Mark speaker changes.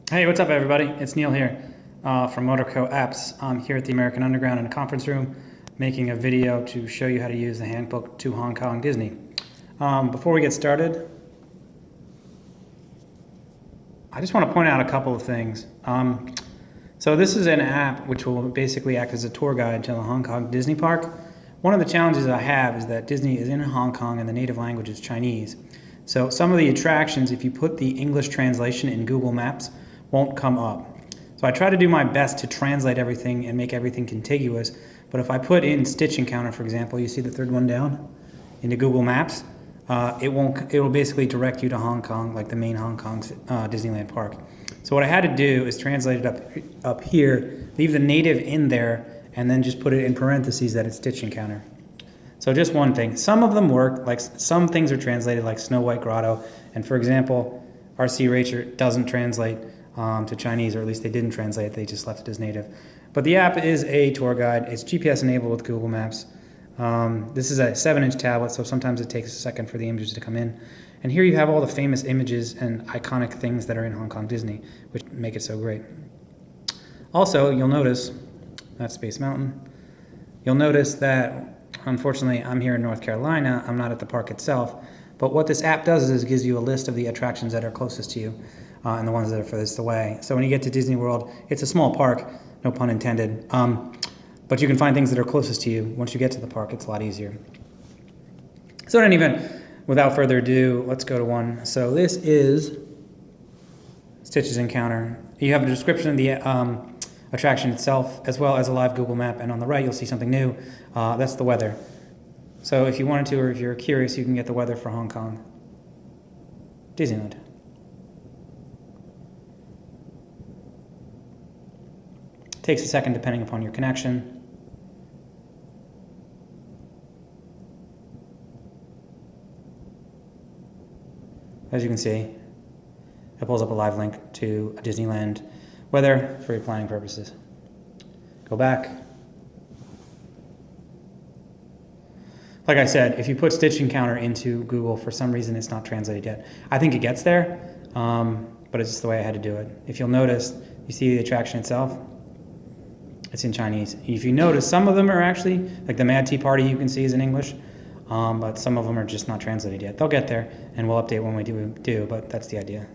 Speaker 1: Hey, what's up, everybody? It's Neil here from Motorco Apps. I'm here at the American Underground in a conference room making a video to show you how to use the Handbook to Hong Kong Disney. Before we get started, I just want to point out a couple of things. So this is an app which will basically act as a tour guide to the Hong Kong Disney Park. One of the challenges I have is that Disney is in Hong Kong and the native language is Chinese. So some of the attractions, if you put the English translation in Google Maps, won't come up. So I try to do my best to translate everything and make everything contiguous, but if I put in stitch encounter, for example, you see the third one down, into Google Maps, it will basically direct you to Hong Kong, like the main Hong Kong Disneyland park. So what I had to do is translate it up here, leave the native in there, and then just put it in parentheses that it's stitch encounter. So just one thing, some of them work, like some things are translated like Snow White Grotto, and for example, RC Racer doesn't translate to Chinese, or at least they didn't translate it, they just left it as native. But the app is a tour guide, it's GPS enabled with Google Maps. This is a 7-inch tablet, so sometimes it takes a second for the images to come in. And here you have all the famous images and iconic things that are in Hong Kong Disney, which make it so great. Also, you'll notice, that's Space Mountain, you'll notice that, unfortunately, I'm here in North Carolina, I'm not at the park itself, but what this app does is it gives you a list of the attractions that are closest to you. And the ones that are furthest away. So when you get to Disney World, it's a small park, no pun intended, but you can find things that are closest to you. Once you get to the park, it's a lot easier. So in any event, without further ado, let's go to one. So this is Stitch's Encounter. You have a description of the attraction itself, as well as a live Google map, and on the right you'll see something new. That's the weather. So if you wanted to, or if you're curious, you can get the weather for Hong Kong Disneyland. Takes a second depending upon your connection. As you can see, it pulls up a live link to a Disneyland weather for your planning purposes. Go back. Like I said, if you put Stitch Encounter into Google, for some reason it's not translated yet. I think it gets there, but it's just the way I had to do it. If you'll notice, you see the attraction itself, it's in Chinese. If you notice, some of them are actually, like the Mad Tea Party you can see is in English, but some of them are just not translated yet. They'll get there, and we'll update when we do, but that's the idea.